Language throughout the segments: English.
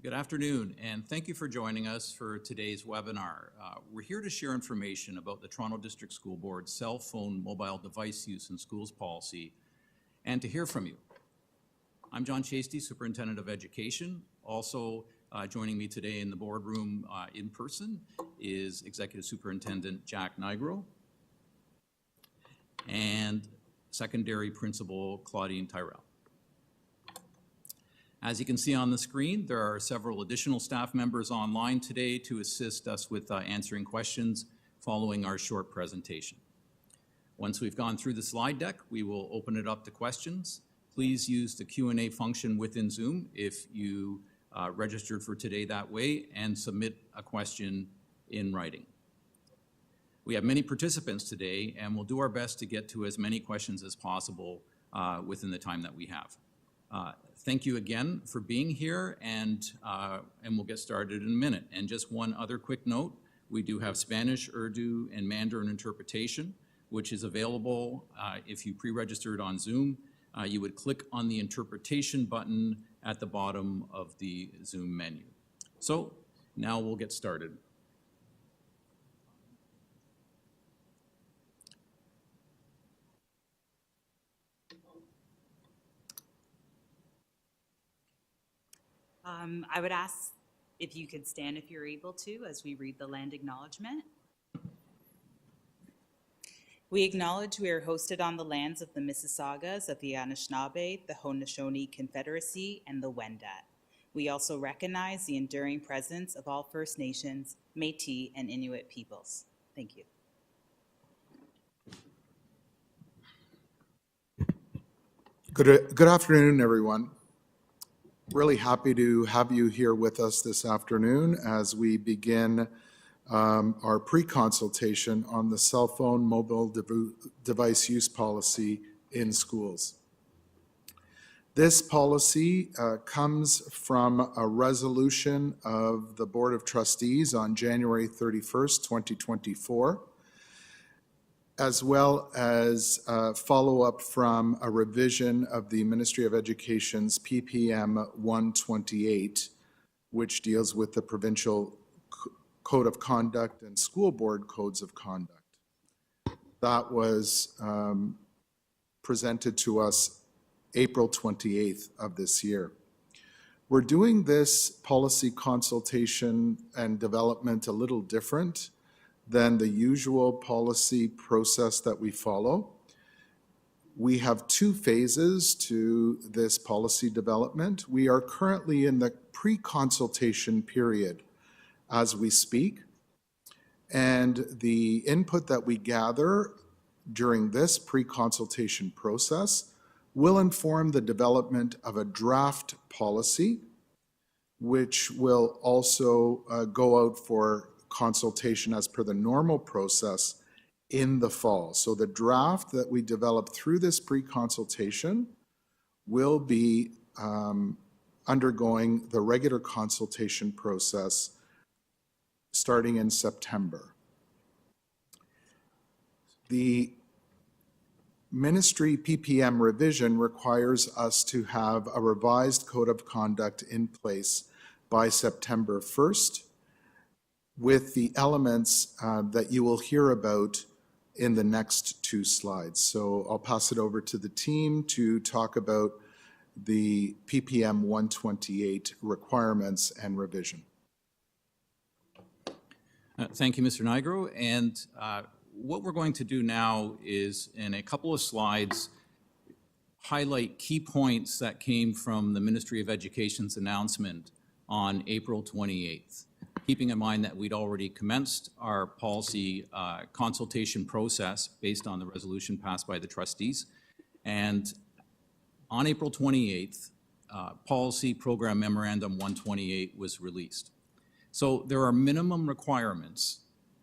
Good afternoon, and thank you for joining us for today's webinar. We're here to share information about the Toronto District School Board's cell phone mobile device use in schools policy and to hear from you. I'm John Chasty, Superintendent of Education. Also joining me today in the boardroom in person is Executive Superintendent Jack Nigro and Secondary Principal Claudine Tyrell. As you can see on the screen, there are several additional staff members online today to assist us with answering questions following our short presentation. Once we've gone through the slide deck, we will open it up to questions. Please use the Q&A function within Zoom if you registered for today that way, and submit a question in writing. We have many participants today, and we'll do our best to get to as many questions as possible within the time that we have. Thank you again for being here, and we'll get started in a minute. And just one other quick note, we do have Spanish, Urdu, and Mandarin interpretation, which is available if you pre-registered on Zoom. You would click on the interpretation button at the bottom of the Zoom menu. So now we'll get started. I would ask if you could stand if you're able to as we read the land acknowledgement. We acknowledge we are hosted on the lands of the Mississaugas of the Anishinaabe, the Haudenosaunee Confederacy, and the Wendat. We also recognize the enduring presence of all First Nations, Métis, and Inuit peoples. Thank you. Good afternoon, everyone. Really happy to have you here with us this afternoon as we begin our pre-consultation on the cell phone mobile device use policy in schools. This policy comes from a resolution of the Board of Trustees on January 31st, 2024, as well as follow-up from a revision of the Ministry of Education's PPM 128, which deals with the Provincial Code of Conduct and School Board Codes of Conduct. That was presented to us April 28th of this year. We're doing this policy consultation and development a little different than the usual policy process that we follow. We have two phases to this policy development. We are currently in the pre-consultation period as we speak, and the input that we gather during this pre-consultation process will inform the development of a draft policy, which will also go out for consultation as per the normal process in the fall. So the draft that we develop through this pre-consultation will be undergoing the regular consultation process starting in September. The Ministry PPM revision requires us to have a revised code of conduct in place by September 1st, with the elements that you will hear about in the next two slides. So I'll pass it over to the team to talk about the PPM 128 requirements and revision. Thank you, Mr. Nigro. And what we're going to do now is, in a couple of slides, highlight key points that came from the Ministry of Education's announcement on April 28th. Keeping in mind that we'd already commenced our policy consultation process based on the resolution passed by the trustees. And on April 28th, Policy Program Memorandum 128 was released. So there are minimum requirements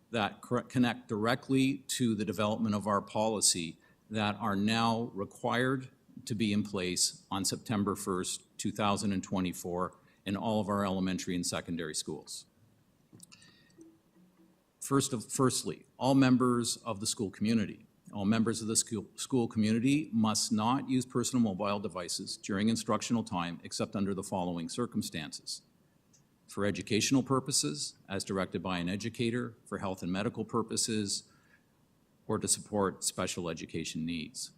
that connect directly to the development of our policy that are now required to be in place on September 1st, 2024 in all of our elementary and secondary schools. Firstly, all members of the school community. All members of the school community must not use personal mobile devices during instructional time except under the following circumstances. for educational purposes, as directed by an educator, for health and medical purposes, or to support special education needs.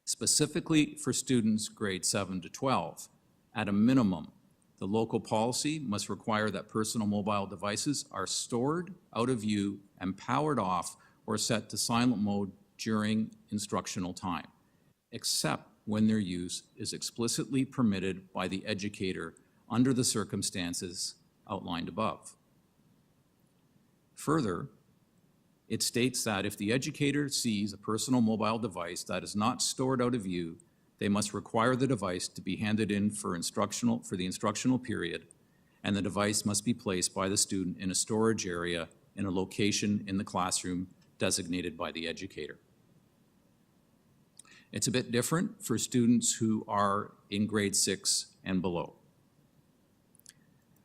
Specifically for students grades 7 to 12, at a minimum, the local policy must require that personal mobile devices are stored out of view and powered off or set to silent mode during instructional time, except when their use is explicitly permitted by the educator under the circumstances outlined above. Further, it states that if the educator sees a personal mobile device that is not stored out of view, they must require the device to be handed in for the instructional period, and the device must be placed by the student in a storage area in a location in the classroom designated by the educator. It's a bit different for students who are in grade 6 and below.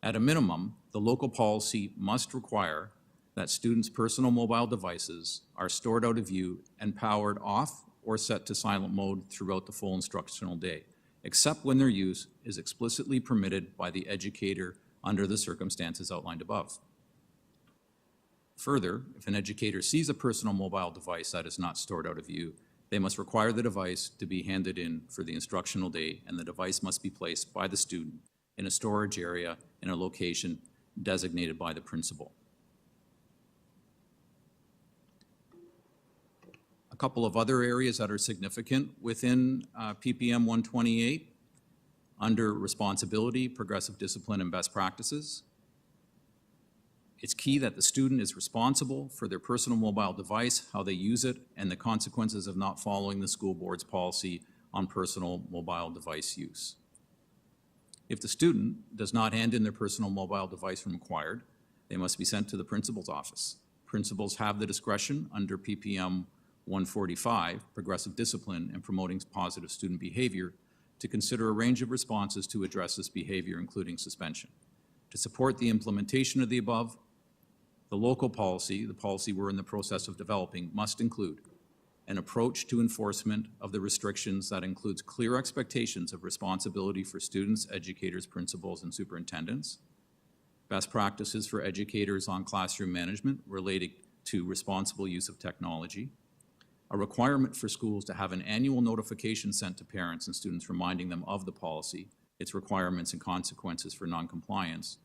At a minimum, the local policy must require that students' personal mobile devices are stored out of view and powered off or set to silent mode throughout the full instructional day, except when their use is explicitly permitted by the educator under the circumstances outlined above. Further, if an educator sees a personal mobile device that is not stored out of view, they must require the device to be handed in for the instructional day, and the device must be placed by the student in a storage area in a location designated by the principal. A couple of other areas that are significant within PPM 128 under responsibility, progressive discipline, and best practices. It's key that the student is responsible for their personal mobile device, how they use it, and the consequences of not following the school board's policy on personal mobile device use. If the student does not hand in their personal mobile device when required, they must be sent to the principal's office. Principals have the discretion under PPM 145, progressive discipline and promoting positive student behavior, to consider a range of responses to address this behavior, including suspension. To support the implementation of the above, the local policy, the policy we're in the process of developing, must include an approach to enforcement of the restrictions that includes clear expectations of responsibility for students, educators, principals, and superintendents, best practices for educators on classroom management related to responsible use of technology, a requirement for schools to have an annual notification sent to parents and students reminding them of the policy, its requirements and consequences for noncompliance,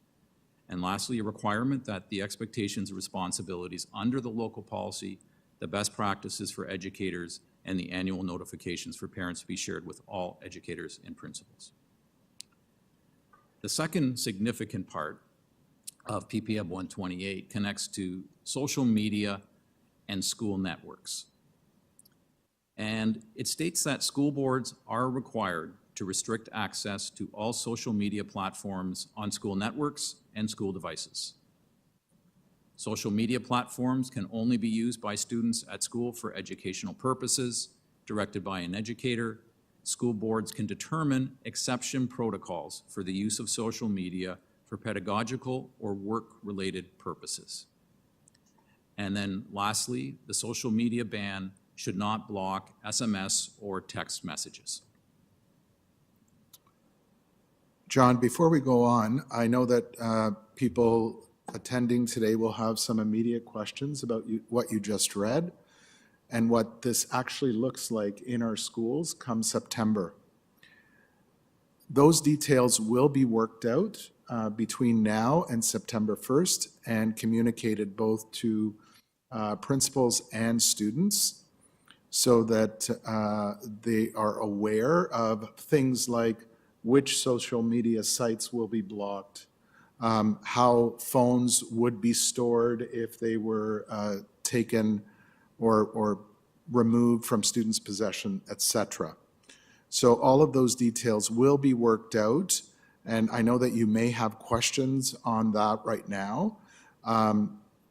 and lastly, a requirement that the expectations and responsibilities under the local policy, the best practices for educators, and the annual notifications for parents be shared with all educators and principals. The second significant part of PPM 128 connects to social media and school networks. And it states that school boards are required to restrict access to all social media platforms on school networks and school devices. Social media platforms can only be used by students at school for educational purposes, directed by an educator. School boards can determine exception protocols for the use of social media for pedagogical or work-related purposes. And then lastly, the social media ban should not block SMS or text messages. John, before we go on, I know that people attending today will have some immediate questions about what you just read and what this actually looks like in our schools come September. Those details will be worked out between now and September 1st and communicated both to principals and students, so that they are aware of things like which social media sites will be blocked, how phones would be stored if they were taken or removed from students' possession, etc. So all of those details will be worked out, and I know that you may have questions on that right now.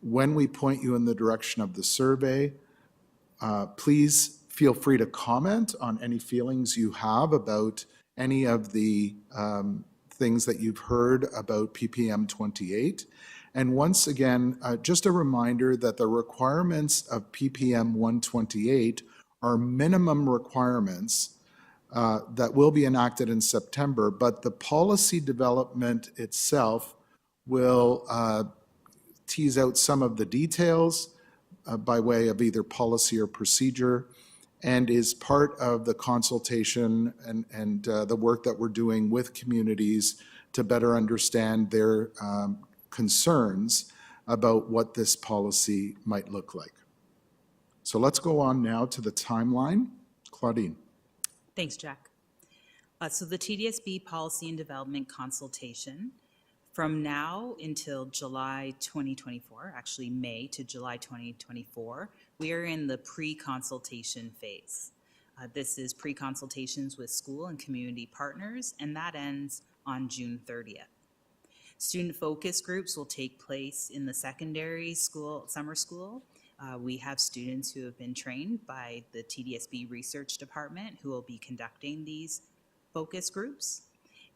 When we point you in the direction of the survey, please feel free to comment on any feelings you have about any of the things that you've heard about PPM 28. And once again, just a reminder that the requirements of PPM 128 are minimum requirements that will be enacted in September, but the policy development itself will tease out some of the details by way of either policy or procedure, and is part of the consultation and the work that we're doing with communities to better understand their concerns about what this policy might look like. So let's go on now to the timeline. Claudine. Thanks, Jack. So the TDSB Policy and Development Consultation, from now until July 2024, actually May to July 2024, we are in the pre-consultation phase. This is pre-consultations with school and community partners, and that ends on June 30th. Student focus groups will take place in the secondary school, summer school. We have students who have been trained by the TDSB Research Department who will be conducting these focus groups.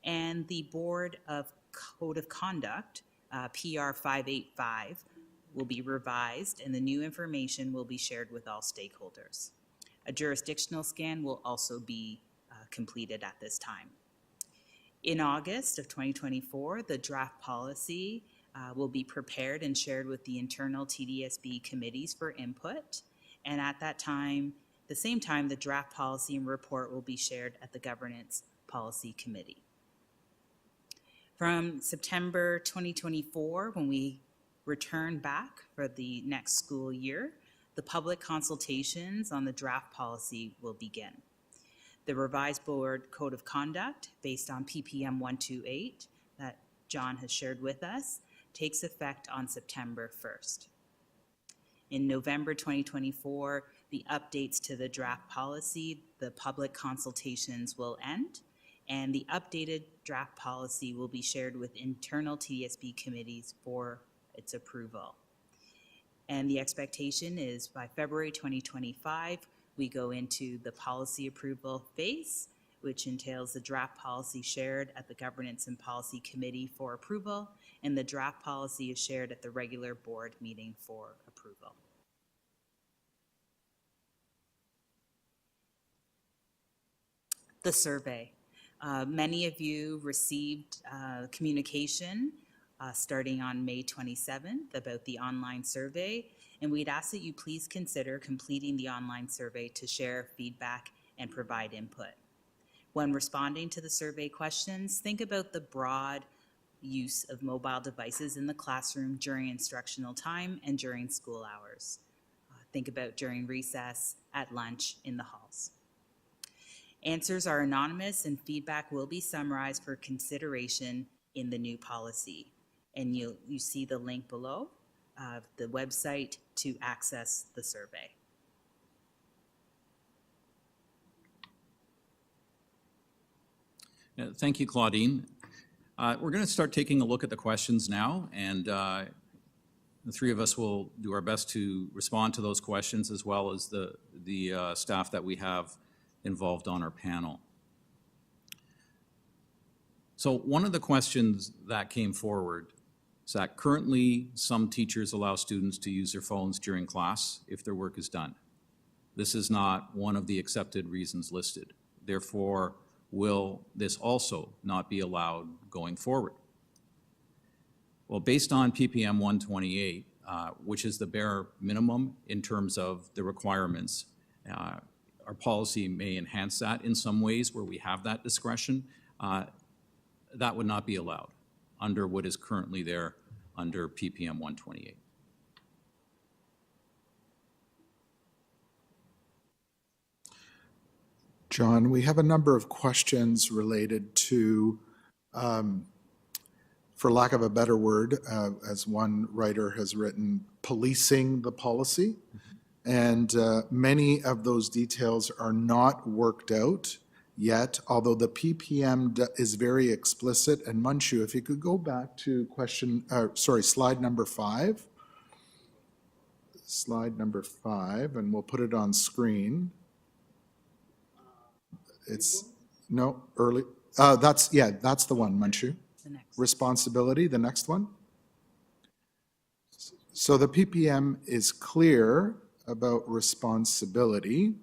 And the Board of Code of Conduct, PR 585, will be revised, and the new information will be shared with all stakeholders. A jurisdictional scan will also be completed at this time. In August of 2024, the draft policy will be prepared and shared with the internal TDSB committees for input. And at that time, the same time, the draft policy and report will be shared at the Governance Policy Committee. From September 2024, when we return back for the next school year, the public consultations on the draft policy will begin. The revised Board Code of Conduct, based on PPM 128 that John has shared with us, takes effect on September 1st. In November 2024, the updates to the draft policy, the public consultations will end, and the updated draft policy will be shared with internal TDSB committees for its approval. And the expectation is by February 2025, we go into the policy approval phase, which entails the draft policy shared at the Governance and Policy Committee for approval, and the draft policy is shared at the regular board meeting for approval. The survey. Many of you received communication starting on May 27th about the online survey, and we'd ask that you please consider completing the online survey to share feedback and provide input. When responding to the survey questions, think about the broad use of mobile devices in the classroom during instructional time and during school hours. Think about during recess, at lunch, in the halls. Answers are anonymous and feedback will be summarized for consideration in the new policy. And you see the link below, the website to access the survey. Thank you, Claudine. We're going to start taking a look at the questions now, and the three of us will do our best to respond to those questions, as well as the staff that we have involved on our panel. So one of the questions that came forward is that currently some teachers allow students to use their phones during class if their work is done. This is not one of the accepted reasons listed. Therefore, will this also not be allowed going forward? Well, based on PPM 128, which is the bare minimum in terms of the requirements, our policy may enhance that in some ways where we have that discretion. That would not be allowed under what is currently there under PPM 128. John, we have a number of questions related to, for lack of a better word, as one writer has written, policing the policy. And many of those details are not worked out yet, although the PPM is very explicit. And Munchu, if you could go back to slide number 5. Slide number 5, and we'll put it on screen. It's, no, early, that's the one, Munchu. The next. Responsibility, the next one. So the PPM is clear about responsibility.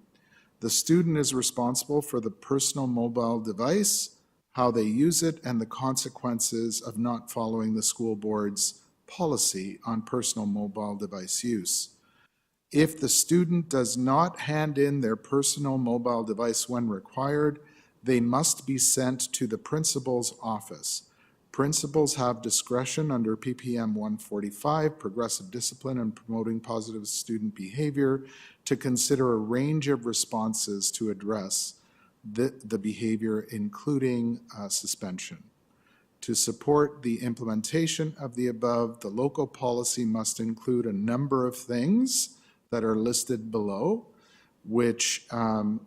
The student is responsible for the personal mobile device, how they use it, and the consequences of not following the school board's policy on personal mobile device use. If the student does not hand in their personal mobile device when required, they must be sent to the principal's office. Principals have discretion under PPM 145, Progressive Discipline and Promoting Positive Student Behavior, to consider a range of responses to address the behavior, including suspension. To support the implementation of the above, the local policy must include a number of things that are listed below, which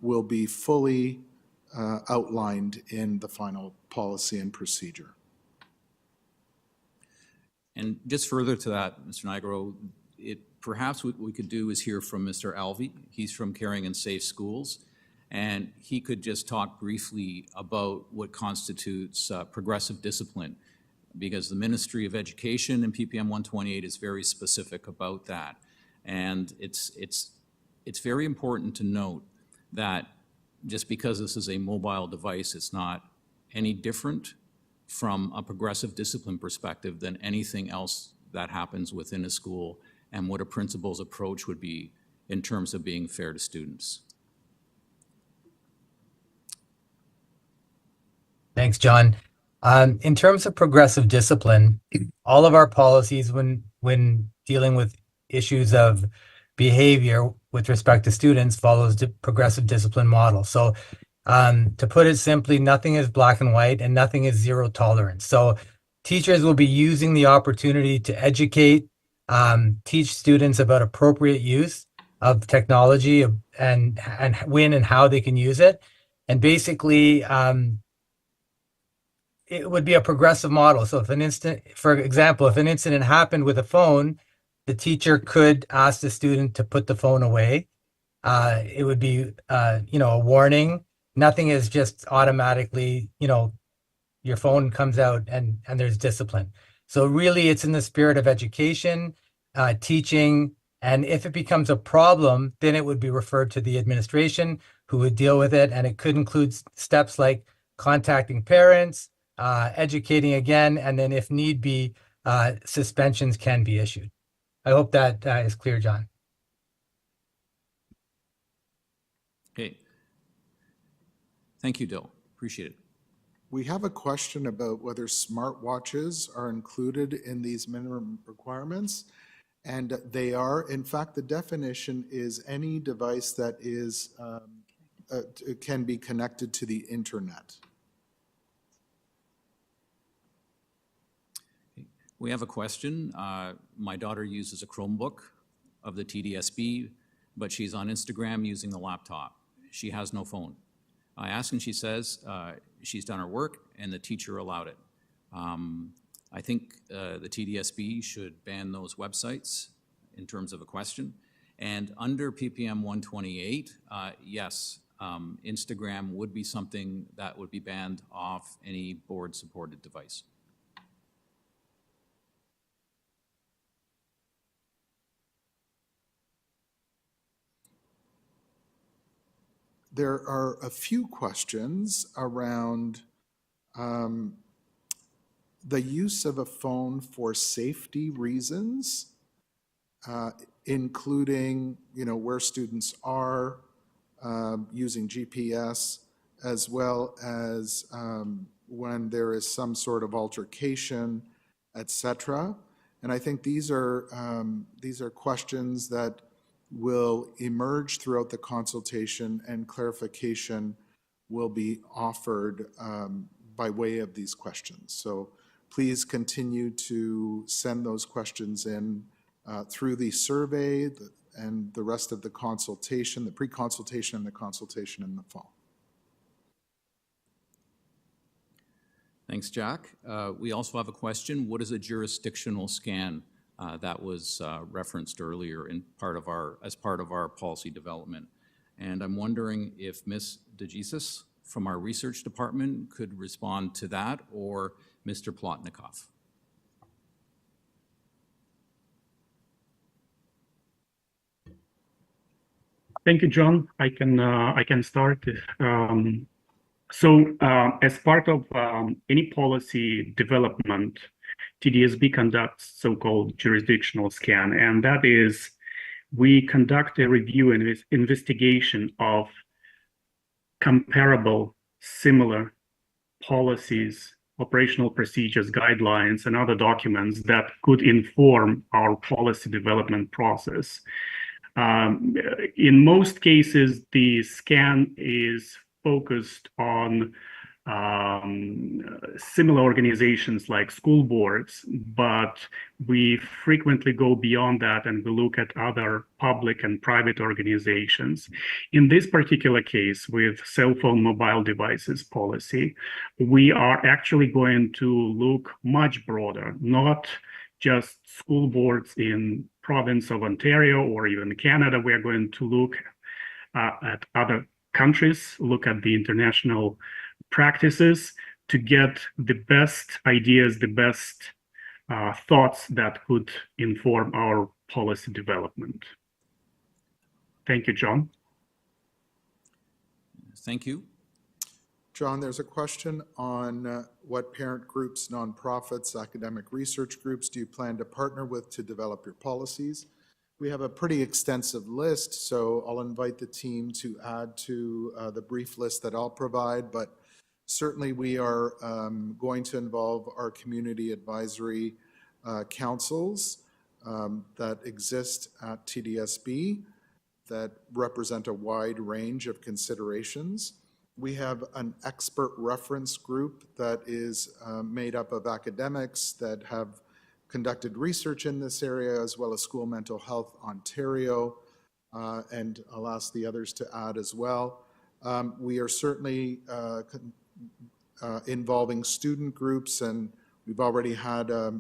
will be fully outlined in the final policy and procedure. And just further to that, Mr. Nigro, perhaps what we could do is hear from Mr. Alvey. He's from Caring and Safe Schools, and he could just talk briefly about what constitutes progressive discipline, because the Ministry of Education and PPM 128 is very specific about that. And it's very important to note that just because this is a mobile device, it's not any different from a progressive discipline perspective than anything else that happens within a school, and what a principal's approach would be in terms of being fair to students. Thanks, John. In terms of progressive discipline, all of our policies when dealing with issues of behavior with respect to students follows the progressive discipline model. So to put it simply, nothing is black and white and nothing is zero tolerance. So teachers will be using the opportunity to educate, teach students about appropriate use of technology and when and how they can use it. And basically, it would be a progressive model. So for example, if an incident happened with a phone, the teacher could ask the student to put the phone away. It would be, a warning. Nothing is just automatically, your phone comes out and there's discipline. So really it's in the spirit of education, teaching, and if it becomes a problem, then it would be referred to the administration who would deal with it. And it could include steps like contacting parents, educating again, and then if need be, suspensions can be issued. I hope that is clear, John. Okay. Thank you, Dill. Appreciate it. We have a question about whether smartwatches are included in these minimum requirements, and they are. In fact, the definition is any device that is can be connected to the internet. We have a question. My daughter uses a Chromebook of the TDSB, but she's on Instagram using the laptop. She has no phone. I asked and she says she's done her work and the teacher allowed it. I think the TDSB should ban those websites in terms of a question. And under PPM 128, yes, Instagram would be something that would be banned off any board-supported device. There are a few questions around the use of a phone for safety reasons, including, where students are, using GPS, as well as when there is some sort of altercation, etc. And I think these are questions that will emerge throughout the consultation, and clarification will be offered by way of these questions. So please continue to send those questions in through the survey and the rest of the consultation, the pre-consultation and the consultation in the fall. Thanks, Jack. We also have a question. What is a jurisdictional scan? That was referenced earlier as part of our policy development. And I'm wondering if Ms. DeJesus from our research department could respond to that, or Mr. Plotnikoff. Thank you, John. I can start. As part of any policy development, TDSB conducts so-called jurisdictional scan, and that is, we conduct a review and investigation of comparable, similar policies, operational procedures, guidelines, and other documents that could inform our policy development process. In most cases, the scan is focused on similar organizations like school boards, but we frequently go beyond that and we look at other public and private organizations. In this particular case, with cell phone mobile devices policy, we are actually going to look much broader, not just school boards in province of Ontario or even Canada. We are going to look at other countries, look at the international practices to get the best ideas, the best thoughts that could inform our policy development. Thank you, John. Thank you. John, there's a question on what parent groups, nonprofits, academic research groups do you plan to partner with to develop your policies? We have a pretty extensive list, so I'll invite the team to add to the brief list that I'll provide, but certainly we are going to involve our community advisory councils that exist at TDSB that represent a wide range of considerations. We have an expert reference group that is made up of academics that have conducted research in this area, as well as School Mental Health Ontario, and I'll ask the others to add as well. We are certainly involving student groups, and we've already had a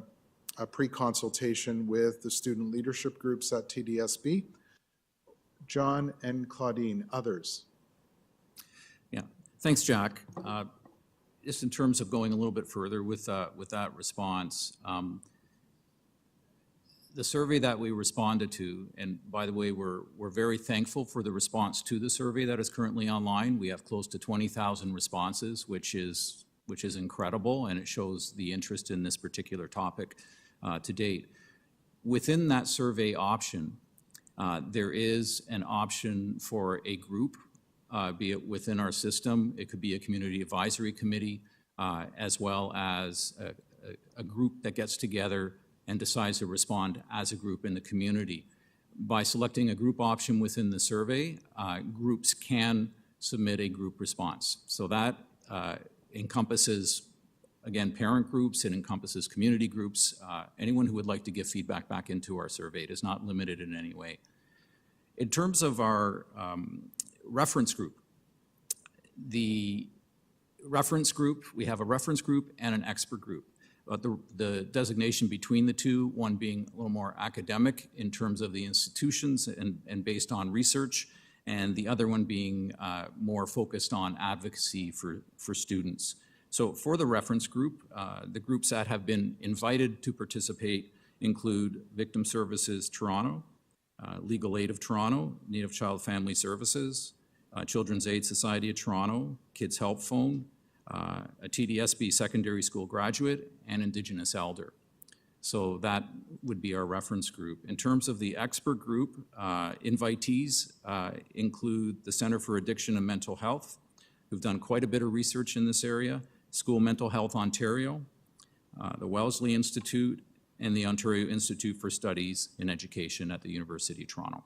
pre-consultation with the student leadership groups at TDSB. John and Claudine, others? Yeah, thanks, Jack. Just in terms of going a little bit further with that response, the survey that we responded to, and by the way, we're very thankful for the response to the survey that is currently online. We have close to 20,000 responses, which is incredible, and it shows the interest in this particular topic to date. Within that survey option, there is an option for a group, be it within our system. It could be a community advisory committee, as well as a group that gets together and decides to respond as a group in the community. By selecting a group option within the survey, groups can submit a group response. So that encompasses, again, parent groups, it encompasses community groups, anyone who would like to give feedback back into our survey. It is not limited in any way. In terms of our reference group, the reference group, we have a reference group and an expert group. The designation between the two, one being a little more academic in terms of the institutions and based on research, and the other one being more focused on advocacy for students. So for the reference group, the groups that have been invited to participate include Victim Services Toronto, Legal Aid of Toronto, Native Child Family Services, Children's Aid Society of Toronto, Kids Help Phone, a TDSB secondary school graduate, and Indigenous elder. So that would be our reference group. In terms of the expert group, invitees include the Center for Addiction and Mental Health, who've done quite a bit of research in this area, School Mental Health Ontario, the Wellesley Institute, and the Ontario Institute for Studies in Education at the University of Toronto.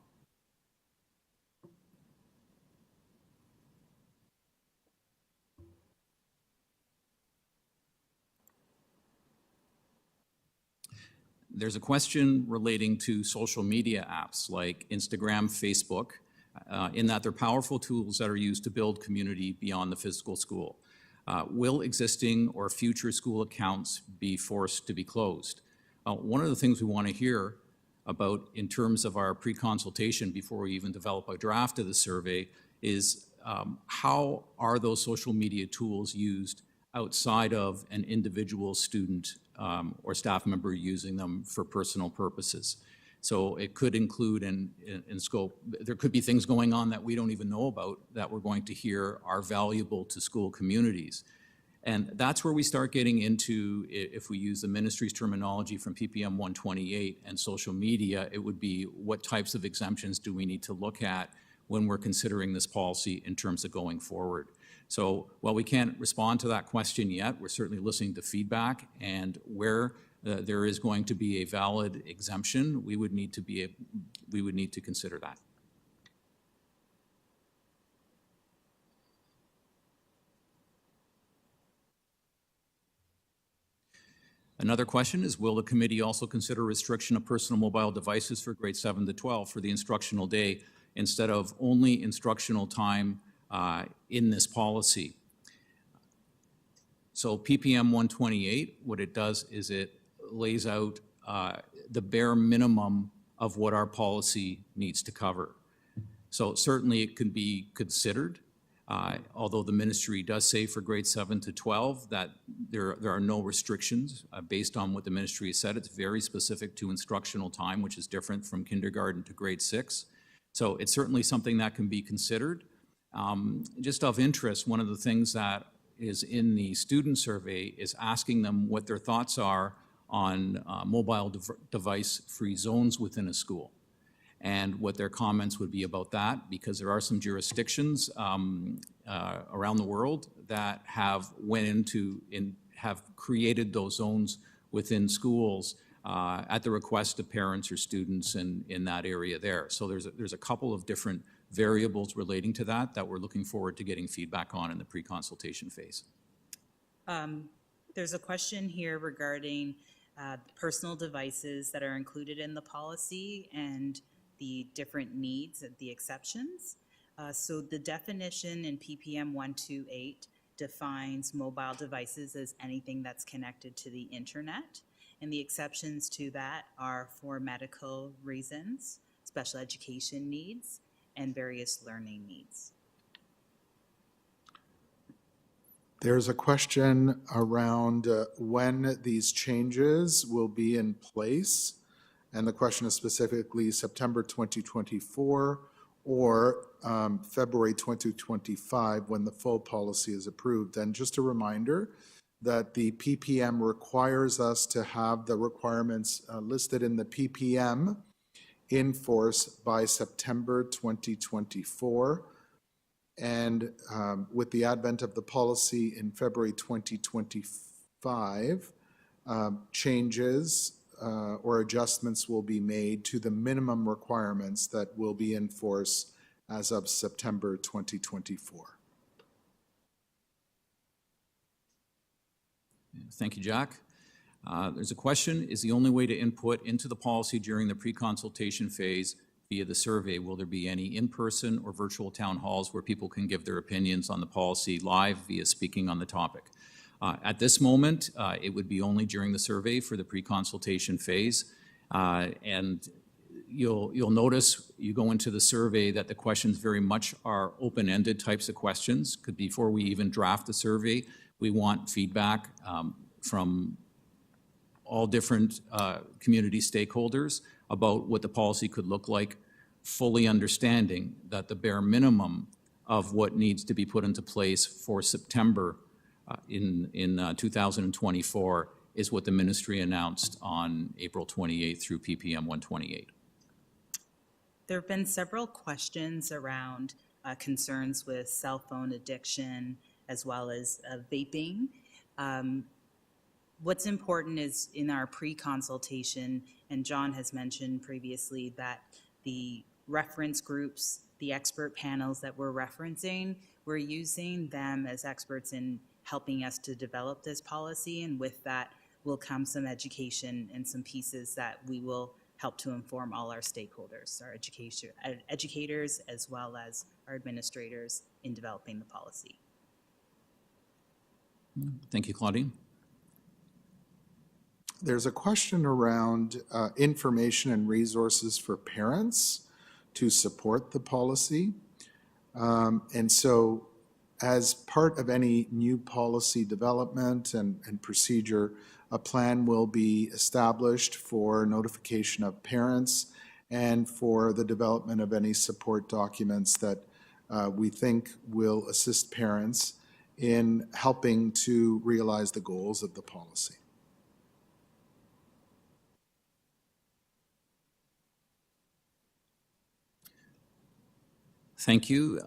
There's a question relating to social media apps like Instagram, Facebook, in that they're powerful tools that are used to build community beyond the physical school. Will existing or future school accounts be forced to be closed? One of the things we want to hear about in terms of our pre-consultation before we even develop a draft of the survey is how are those social media tools used outside of an individual student or staff member using them for personal purposes. So it could include in scope, there could be things going on that we don't even know about that we're going to hear are valuable to school communities. And that's where we start getting into, if we use the ministry's terminology from PPM 128 and social media, it would be what types of exemptions do we need to look at when we're considering this policy in terms of going forward. So while we can't respond to that question yet, we're certainly listening to feedback, and where there is going to be a valid exemption, we would need to consider that. Another question is, will the committee also consider restriction of personal mobile devices for grades 7 to 12 for the instructional day instead of only instructional time in this policy? So PPM 128, what it does is it lays out the bare minimum of what our policy needs to cover. So certainly it can be considered, although the ministry does say for grades 7 to 12 that there are no restrictions based on what the ministry has said. It's very specific to instructional time, which is different from kindergarten to grade 6. So it's certainly something that can be considered. Just of interest, one of the things that is in the student survey is asking them what their thoughts are on mobile device-free zones within a school, and what their comments would be about that, because there are some jurisdictions around the world that have have created those zones within schools at the request of parents or students in that area there. So there's a couple of different variables relating to that we're looking forward to getting feedback on in the pre-consultation phase. There's a question here regarding personal devices that are included in the policy and the different needs and the exceptions. So the definition in PPM 128 defines mobile devices as anything that's connected to the internet. And the exceptions to that are for medical reasons, special education needs, and various learning needs. There's a question around when these changes will be in place. And the question is specifically September 2024 or February 2025 when the full policy is approved. And just a reminder that the PPM requires us to have the requirements listed in the PPM in force by September 2024. And with the advent of the policy in February 2025, changes or adjustments will be made to the minimum requirements that will be in force as of September 2024. Thank you, Jack. There's a question, is the only way to input into the policy during the pre-consultation phase via the survey? Will there be any in-person or virtual town halls where people can give their opinions on the policy live via speaking on the topic? At this moment, it would be only during the survey for the pre-consultation phase. And you'll notice, you go into the survey, that the questions very much are open-ended types of questions. Before we even draft the survey, we want feedback from all different community stakeholders about what the policy could look like, fully understanding that the bare minimum of what needs to be put into place for September in 2024 is what the ministry announced on April 28th through PPM 128. There have been several questions around concerns with cell phone addiction as well as vaping. What's important is in our pre-consultation, and John has mentioned previously that the reference groups, the expert panels that we're referencing, we're using them as experts in helping us to develop this policy, and with that will come some education and some pieces that we will help to inform all our stakeholders, our educators as well as our administrators in developing the policy. Thank you, Claudine. There's a question around information and resources for parents to support the policy. And so as part of any new policy development and procedure, a plan will be established for notification of parents and for the development of any support documents that we think will assist parents in helping to realize the goals of the policy. Thank you.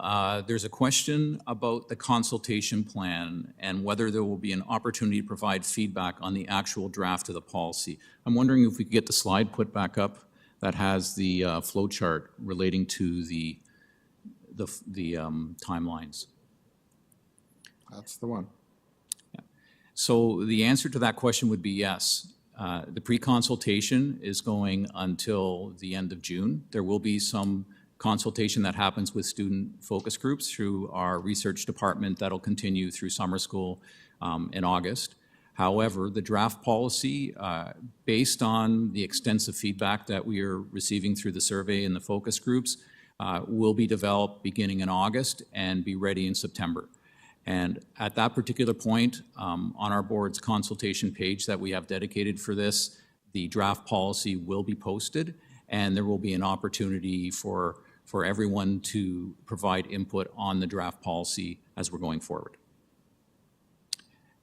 There's a question about the consultation plan and whether there will be an opportunity to provide feedback on the actual draft of the policy. I'm wondering if we could get the slide put back up that has the flow chart relating to the timelines. That's the one. So the answer to that question would be yes. The pre-consultation is going until the end of June. There will be some consultation that happens with student focus groups through our research department that'll continue through summer school in August. However, the draft policy, based on the extensive feedback that we are receiving through the survey and the focus groups, will be developed beginning in August and be ready in September. And at that particular point, on our board's consultation page that we have dedicated for this, the draft policy will be posted, and there will be an opportunity for everyone to provide input on the draft policy as we're going forward.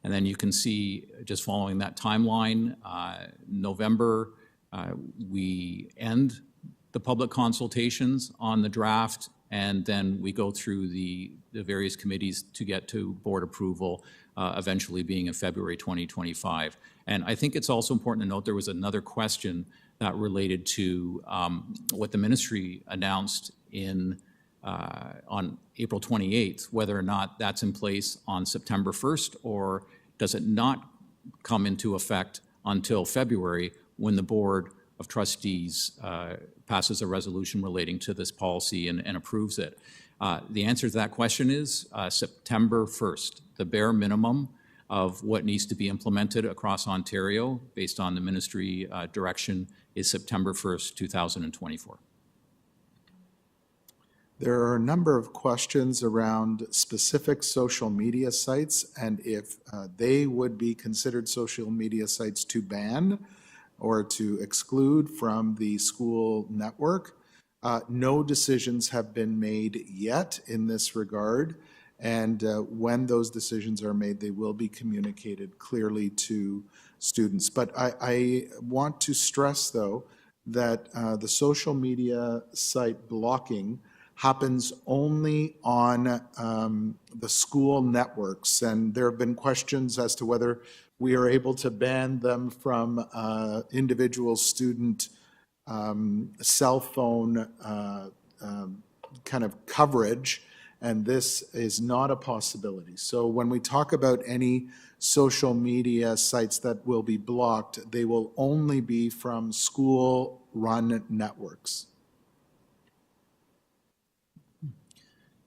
And then you can see, just following that timeline, November, we end the public consultations on the draft, and then we go through the various committees to get to board approval, eventually being in February 2025. And I think it's also important to note there was another question that related to what the ministry announced on April 28th, whether or not that's in place on September 1st, or does it not come into effect until February when the Board of Trustees passes a resolution relating to this policy and approves it. The answer to that question is September 1st, the bare minimum of what needs to be implemented across Ontario based on the ministry direction is September 1st, 2024. There are a number of questions around specific social media sites and if they would be considered social media sites to ban or to exclude from the school network. No decisions have been made yet in this regard, and when those decisions are made, they will be communicated clearly to students. But I want to stress, though, that the social media site blocking happens only on the school networks, and there have been questions as to whether we are able to ban them from individual student cell phone kind of coverage, and this is not a possibility. So when we talk about any social media sites that will be blocked, they will only be from school-run networks.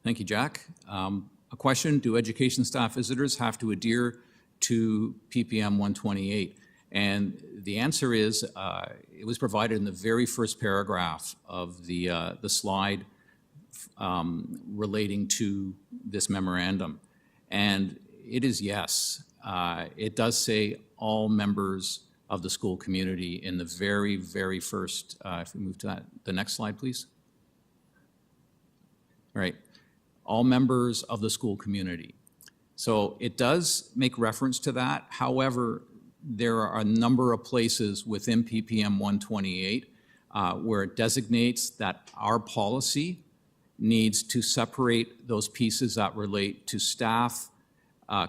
Thank you, Jack. A question, do education staff visitors have to adhere to PPM 128? And the answer is, it was provided in the very first paragraph of the slide relating to this memorandum. And it is yes. It does say all members of the school community in the very, very first, if we move to the next slide, please. All right. All members of the school community. So it does make reference to that. However, there are a number of places within PPM 128 where it designates that our policy needs to separate those pieces that relate to staff,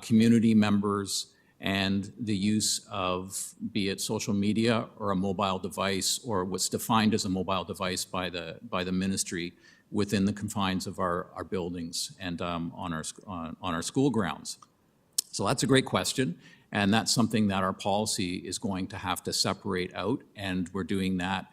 community members, and the use of, be it social media or a mobile device, or what's defined as a mobile device by the ministry within the confines of our buildings and on our school grounds. So that's a great question, and that's something that our policy is going to have to separate out, and we're doing that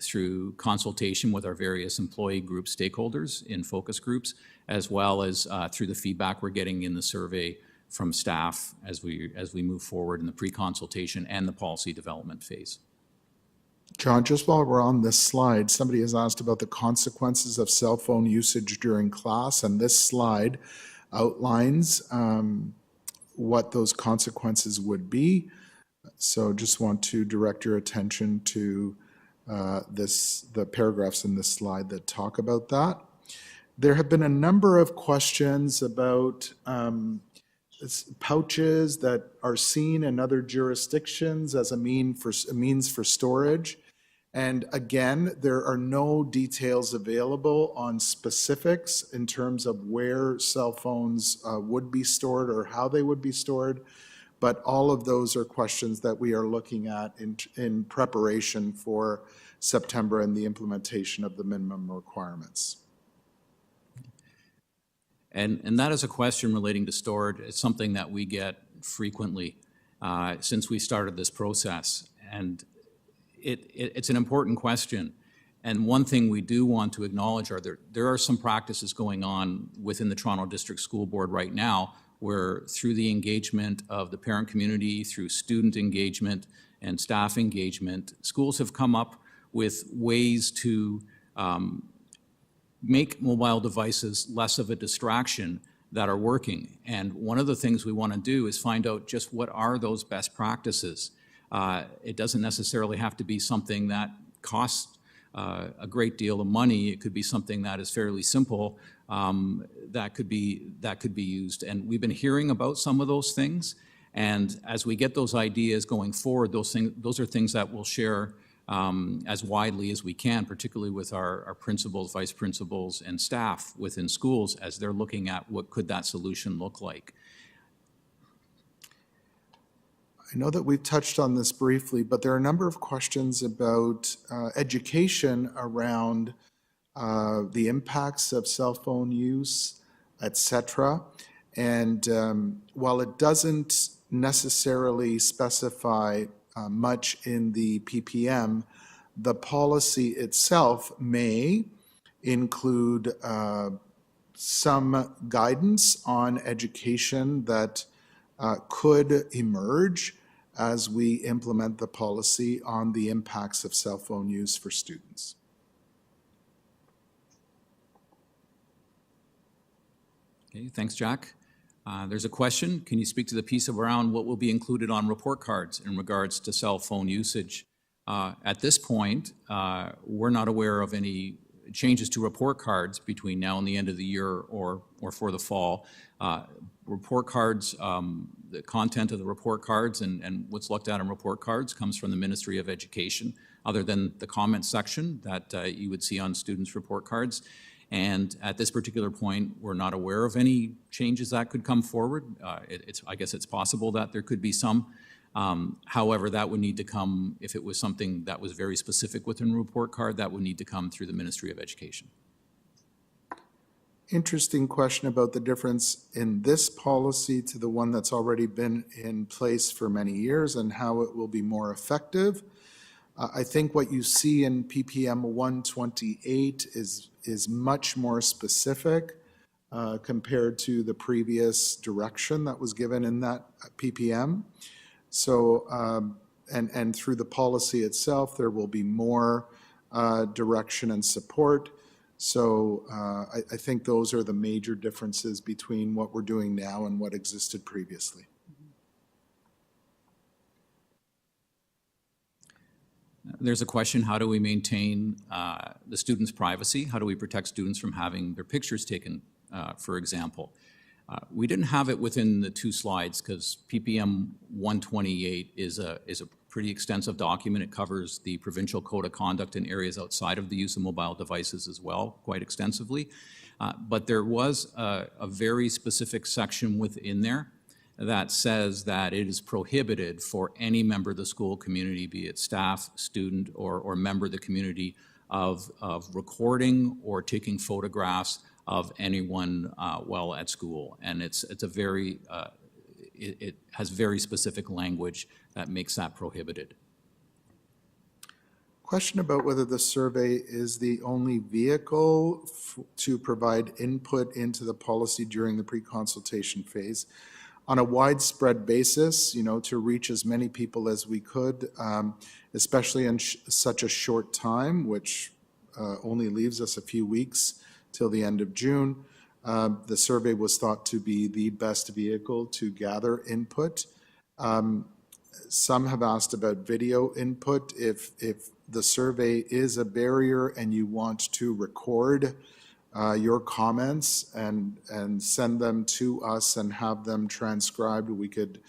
through consultation with our various employee group stakeholders in focus groups, as well as through the feedback we're getting in the survey from staff as we move forward in the pre-consultation and the policy development phase. John, just while we're on this slide, somebody has asked about the consequences of cell phone usage during class, and this slide outlines what those consequences would be. So just want to direct your attention to the paragraphs in this slide that talk about that. There have been a number of questions about pouches that are seen in other jurisdictions as a means for storage. And again, there are no details available on specifics in terms of where cell phones would be stored or how they would be stored. But all of those are questions that we are looking at in preparation for September and the implementation of the minimum requirements. And that is a question relating to storage. It's something that we get frequently since we started this process. And it's an important question. And one thing we do want to acknowledge are there are some practices going on within the Toronto District School Board right now where through the engagement of the parent community, through student engagement and staff engagement, schools have come up with ways to make mobile devices less of a distraction that are working. And one of the things we want to do is find out just what are those best practices. It doesn't necessarily have to be something that costs a great deal of money. It could be something that is fairly simple that could be used. And we've been hearing about some of those things. And as we get those ideas going forward, those are things that we'll share as widely as we can, particularly with our principals, vice principals, and staff within schools as they're looking at what could that solution look like. I know that we've touched on this briefly, but there are a number of questions about education around the impacts of cell phone use, etc. And while it doesn't necessarily specify much in the PPM, the policy itself may include some guidance on education that could emerge as we implement the policy on the impacts of cell phone use for students. Okay, thanks, Jack. There's a question. Can you speak to the piece around what will be included on report cards in regards to cell phone usage? At this point, we're not aware of any changes to report cards between now and the end of the year or for the fall. Report cards, the content of the report cards and what's looked at in report cards comes from the Ministry of Education, other than the comment section that you would see on students' report cards. And at this particular point, we're not aware of any changes that could come forward. I guess it's possible that there could be some. However, that would need to come, if it was something that was very specific within a report card, that would need to come through the Ministry of Education. Interesting question about the difference in this policy to the one that's already been in place for many years and how it will be more effective. I think what you see in PPM 128 is much more specific compared to the previous direction that was given in that PPM. So, and through the policy itself, there will be more direction and support. So I think those are the major differences between what we're doing now and what existed previously. There's a question, how do we maintain the students' privacy? How do we protect students from having their pictures taken, for example? We didn't have it within the two slides because PPM 128 is a pretty extensive document. It covers the provincial code of conduct in areas outside of the use of mobile devices as well, quite extensively. But there was a very specific section within there that says that it is prohibited for any member of the school community, be it staff, student, or member of the community, of recording or taking photographs of anyone while at school. And it's a very, it has very specific language that makes that prohibited. Question about whether the survey is the only vehicle to provide input into the policy during the pre-consultation phase. On a widespread basis, you know, to reach as many people as we could, especially in such a short time, which only leaves us a few weeks till the end of June. The survey was thought to be the best vehicle to gather input. Some have asked about video input. If the survey is a barrier and you want to record your comments and send them to us and have them transcribed, we could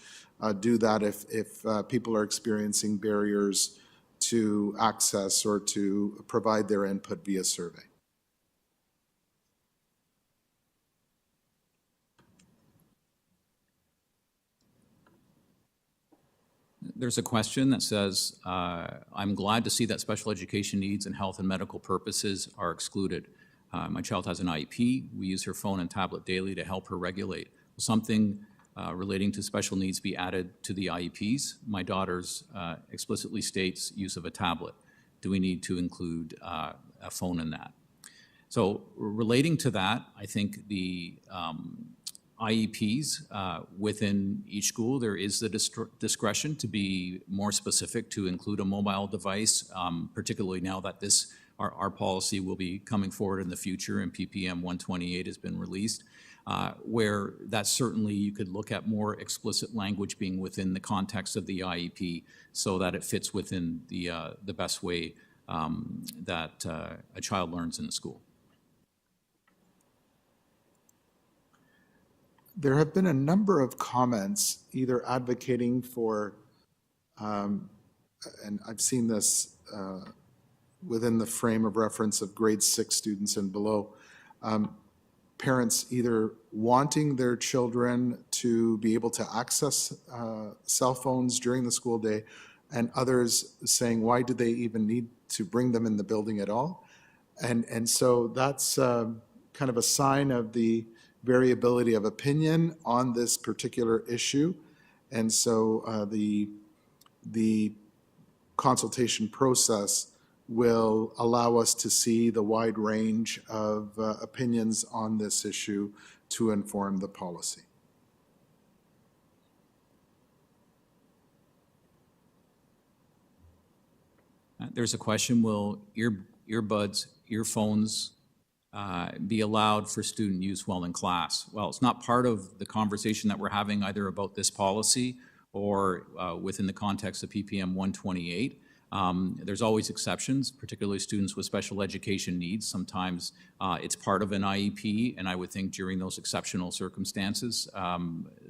do that if people are experiencing barriers to access or to provide their input via survey. There's a question that says, I'm glad to see that special education needs and health and medical purposes are excluded. My child has an IEP. We use her phone and tablet daily to help her regulate. Will something relating to special needs be added to the IEPs? My daughter's explicitly states use of a tablet. Do we need to include a phone in that? So relating to that, I think the IEPs within each school, there is the discretion to be more specific to include a mobile device, particularly now that our policy will be coming forward in the future and PPM 128 has been released, where that certainly you could look at more explicit language being within the context of the IEP so that it fits within the best way that a child learns in the school. There have been a number of comments either advocating for, and I've seen this within the frame of reference of grade 6 students and below, parents either wanting their children to be able to access cell phones during the school day, and others saying, why do they even need to bring them in the building at all? And so that's kind of a sign of the variability of opinion on this particular issue. And so the consultation process will allow us to see the wide range of opinions on this issue to inform the policy. There's a question, will earbuds, earphones be allowed for student use while in class? Well, it's not part of the conversation that we're having either about this policy or within the context of PPM 128. There's always exceptions, particularly students with special education needs. Sometimes it's part of an IEP, and I would think during those exceptional circumstances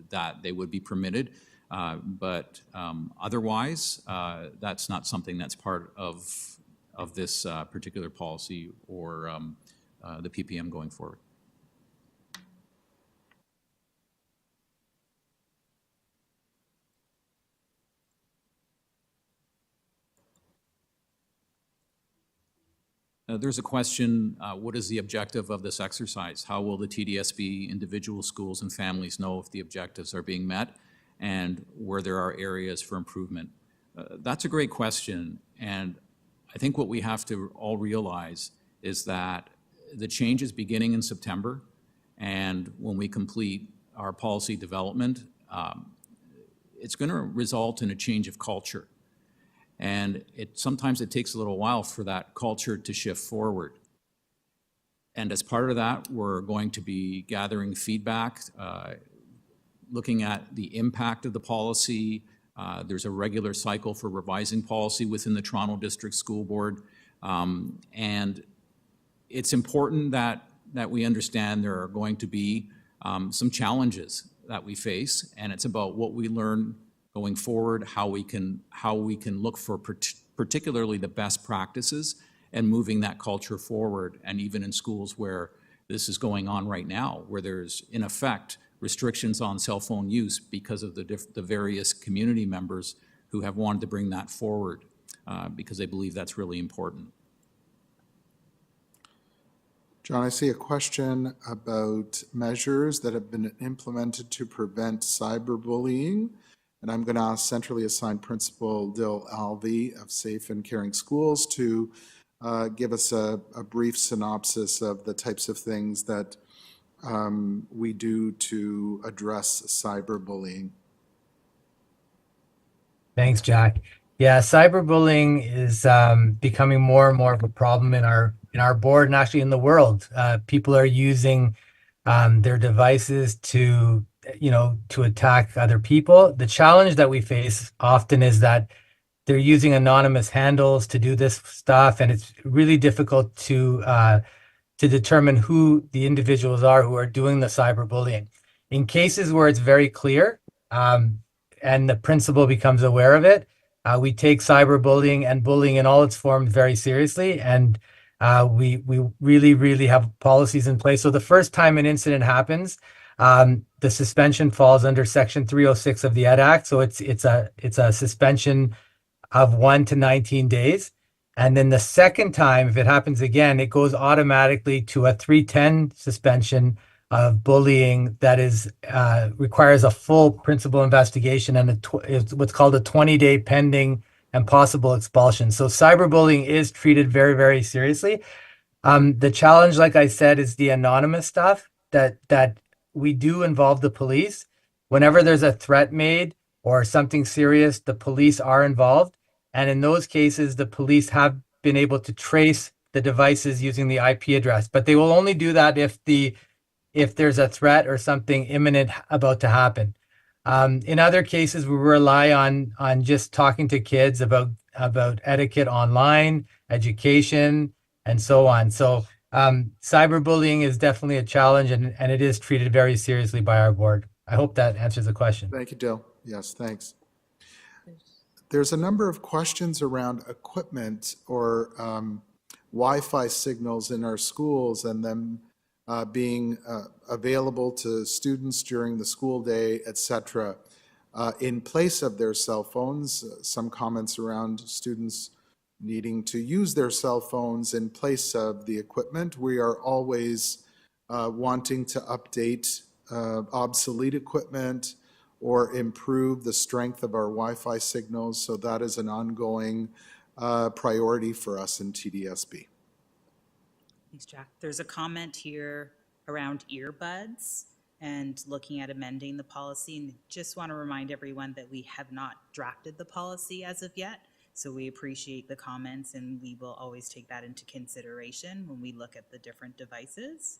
that they would be permitted. But otherwise, that's not something that's part of this particular policy or the PPM going forward. There's a question, what is the objective of this exercise? How will the TDSB, individual schools and families know if the objectives are being met and where there are areas for improvement? That's a great question, and I think what we have to all realize is that the change is beginning in September, and when we complete our policy development, it's going to result in a change of culture. And sometimes it takes a little while for that culture to shift forward. And as part of that, we're going to be gathering feedback, looking at the impact of the policy. There's a regular cycle for revising policy within the Toronto District School Board. And it's important that we understand there are going to be some challenges that we face, and it's about what we learn going forward, how we can look for particularly the best practices and moving that culture forward. And even in schools where this is going on right now, where there's in effect restrictions on cell phone use because of the various community members who have wanted to bring that forward because they believe that's really important. John, I see a question about measures that have been implemented to prevent cyberbullying. And I'm going to ask centrally assigned Principal Dill Alvey of Safe and Caring Schools to give us a brief synopsis of the types of things that we do to address cyberbullying. Thanks, Jack. Yeah, cyberbullying is becoming more and more of a problem in our board and actually in the world. People are using their devices to, to attack other people. The challenge that we face often is that they're using anonymous handles to do this stuff, and it's really difficult to determine who the individuals are who are doing the cyberbullying. In cases where it's very clear, and the principal becomes aware of it, we take cyberbullying and bullying in all its forms very seriously, and we really have policies in place. So the first time an incident happens, the suspension falls under Section 306 of the Ed Act. So it's a suspension of 1 to 19 days. And then the second time, if it happens again, it goes automatically to a 310 suspension of bullying that is requires a full principal investigation and is what's called a 20-day pending and possible expulsion. So cyberbullying is treated very seriously. The challenge, like I said, is the anonymous stuff that we do involve the police. Whenever there's a threat made or something serious, the police are involved. And in those cases, the police have been able to trace the devices using the IP address, but they will only do that if there's a threat or something imminent about to happen. In other cases, we rely on just talking to kids about etiquette online, education, and so on. So cyberbullying is definitely a challenge, and it is treated very seriously by our board. I hope that answers the question. Thank you, Dale. Yes, thanks. There's a number of questions around equipment or Wi-Fi signals in our schools and them being available to students during the school day, etc., in place of their cell phones. Some comments around students needing to use their cell phones in place of the equipment. We are always wanting to update obsolete equipment or improve the strength of our Wi-Fi signals. So that is an ongoing priority for us in TDSB. Thanks, Jack. There's a comment here around earbuds and looking at amending the policy. And just want to remind everyone that we have not drafted the policy as of yet. So we appreciate the comments, and we will always take that into consideration when we look at the different devices.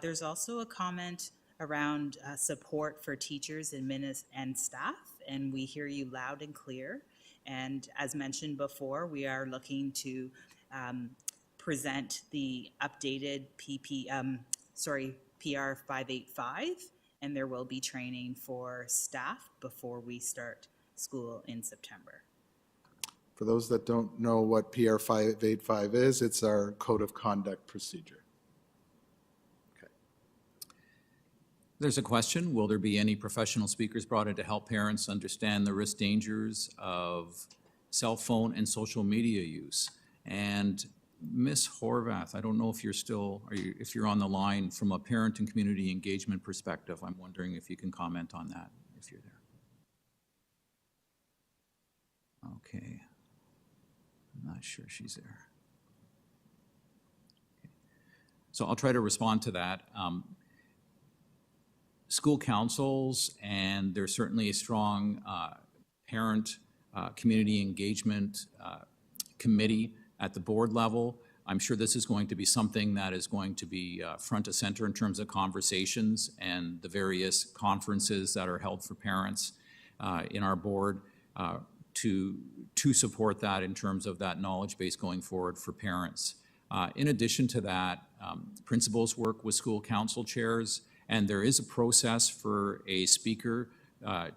There's also a comment around support for teachers and staff, and we hear you loud and clear. And as mentioned before, we are looking to present the updated PR 585, and there will be training for staff before we start school in September. For those that don't know what PR 585 is, it's our code of conduct procedure. There's a question, will there be any professional speakers brought in to help parents understand the risk dangers of cell phone and social media use? And Ms. Horvath, I don't know if you're still, if you're on the line from a parent and community engagement perspective. I'm wondering if you can comment on that, if you're there. Okay. I'm not sure she's there. Okay. So I'll try to respond to that. School councils, and there's certainly a strong parent community engagement committee at the board level. I'm sure this is going to be something that is going to be front and center in terms of conversations and the various conferences that are held for parents in our board to support that in terms of that knowledge base going forward for parents. In addition to that, principals work with school council chairs, and there is a process for a speaker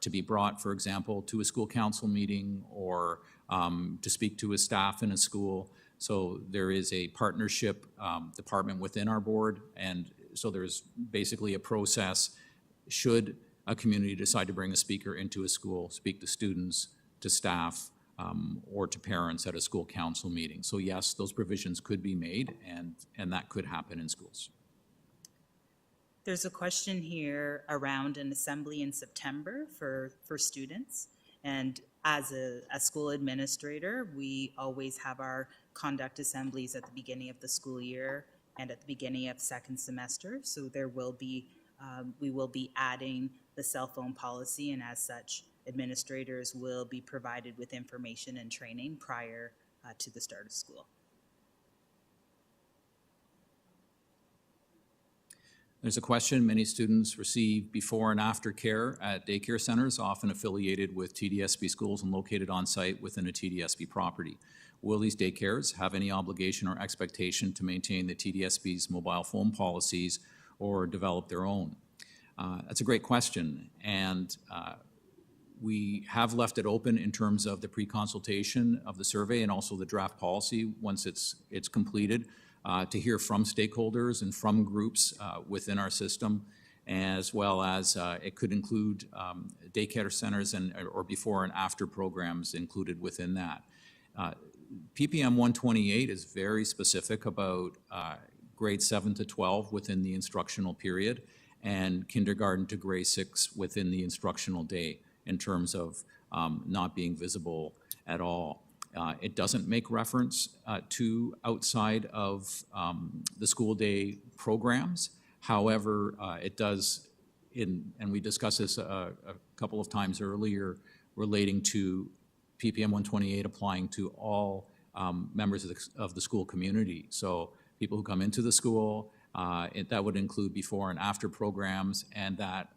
to be brought, for example, to a school council meeting or to speak to a staff in a school. So there is a partnership department within our board, and so there's basically a process should a community decide to bring a speaker into a school, speak to students, to staff, or to parents at a school council meeting. So yes, those provisions could be made, and that could happen in schools. There's a question here around an assembly in September for students. And as a school administrator, we always have our conduct assemblies at the beginning of the school year and at the beginning of second semester. So there will be, we will be adding the cell phone policy, and as such, administrators will be provided with information and training prior to the start of school. There's a question. Many students receive before and after care at daycare centers, often affiliated with TDSB schools and located on site within a TDSB property. Will these daycares have any obligation or expectation to maintain the TDSB's mobile phone policies or develop their own? That's a great question, and we have left it open in terms of the pre-consultation of the survey and also the draft policy once it's completed, to hear from stakeholders and from groups within our system, as well as it could include daycare centers or before and after programs included within that. PPM 128 is very specific about grade 7 to 12 within the instructional period and kindergarten to grade 6 within the instructional day in terms of not being visible at all. It doesn't make reference to outside of the school day programs. However, it does, and we discussed this a couple of times earlier, relating to PPM 128 applying to all members of the school community. So people who come into the school, that would include before and after programs, and that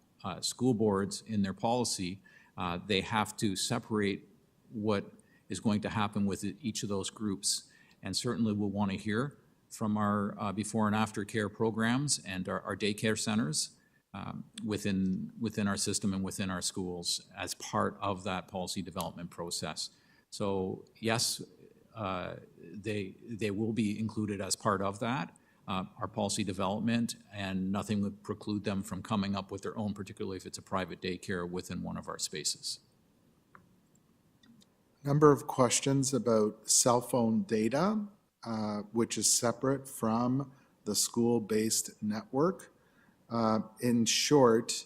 school boards in their policy, they have to separate what is going to happen with each of those groups. And certainly we'll want to hear from our before and after care programs and our daycare centers within our system and within our schools as part of that policy development process. So yes, they will be included as part of that, our policy development, and nothing would preclude them from coming up with their own, particularly if it's a private daycare within one of our spaces. Number of questions about cell phone data, which is separate from the school-based network. In short,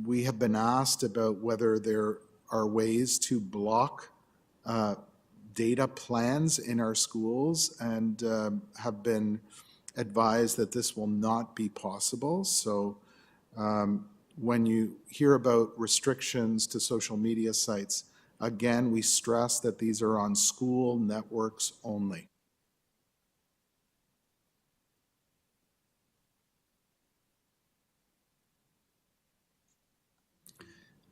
we have been asked about whether there are ways to block data plans in our schools, and have been advised that this will not be possible. So when you hear about restrictions to social media sites, again, we stress that these are on school networks only.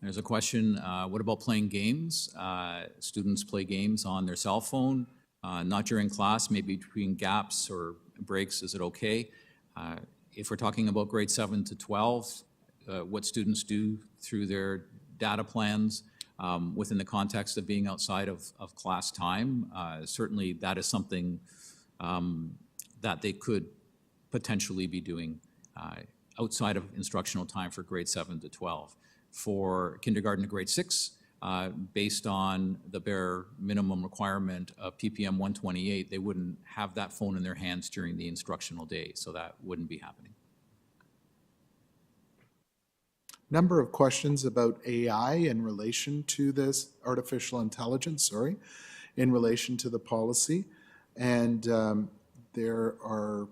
There's a question, what about playing games? Students play games on their cell phone, not during class, maybe between gaps or breaks. Is it okay? If we're talking about grade 7 to 12, what students do through their data plans within the context of being outside of class time, certainly that is something that they could potentially be doing outside of instructional time for grade 7 to 12. For kindergarten to grade 6, based on the bare minimum requirement of PPM 128, they wouldn't have that phone in their hands during the instructional day, so that wouldn't be happening. Number of questions about AI in relation to this, artificial intelligence, in relation to the policy. And there are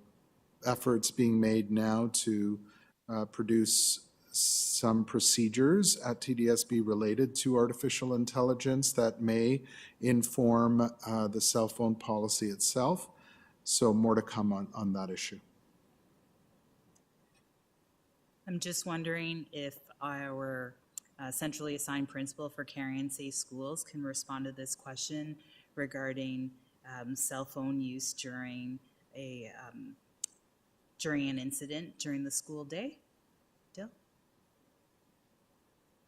efforts being made now to produce some procedures at TDSB related to artificial intelligence that may inform the cell phone policy itself. So more to come on that issue. I'm just wondering if our centrally assigned principal for Carrion Safe Schools can respond to this question regarding cell phone use during an incident during the school day. Dill?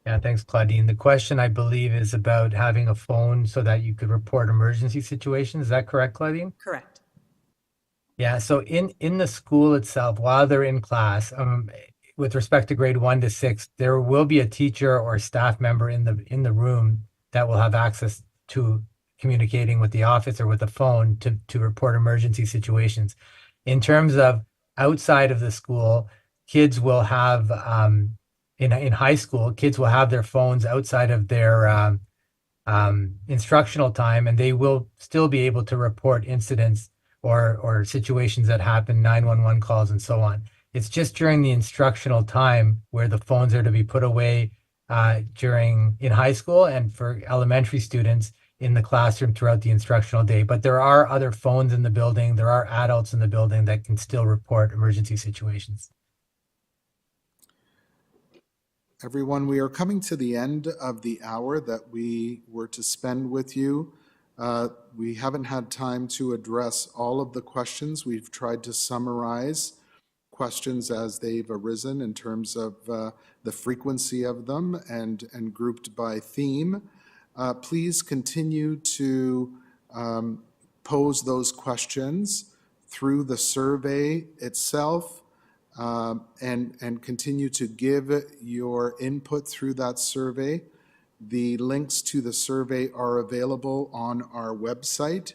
Yeah, thanks, Claudine. The question, I believe, is about having a phone so that you could report emergency situations. Is that correct, Claudine? Correct. Yeah, so in the school itself, while they're in class, with respect to grade 1 to 6, there will be a teacher or staff member in the room that will have access to communicating with the office or with the phone to report emergency situations. In terms of outside of the school, kids will have in high school, kids will have their phones outside of their instructional time, and they will still be able to report incidents or situations that happen, 911 calls and so on. It's just during the instructional time where the phones are to be put away in high school and for elementary students in the classroom throughout the instructional day. But there are other phones in the building. There are adults in the building that can still report emergency situations. Everyone, we are coming to the end of the hour that we were to spend with you. We haven't had time to address all of the questions. We've tried to summarize questions as they've arisen in terms of the frequency of them and grouped by theme. Please continue to pose those questions through the survey itself, and continue to give your input through that survey. The links to the survey are available on our website,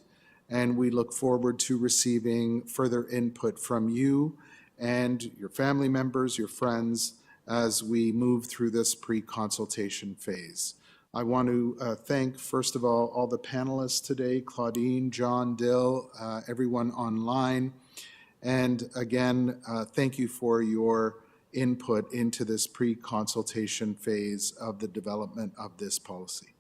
and we look forward to receiving further input from you and your family members, your friends, as we move through this pre-consultation phase. I want to thank, first of all the panelists today, Claudine, John, Dill, everyone online. And again, thank you for your input into this pre-consultation phase of the development of this policy.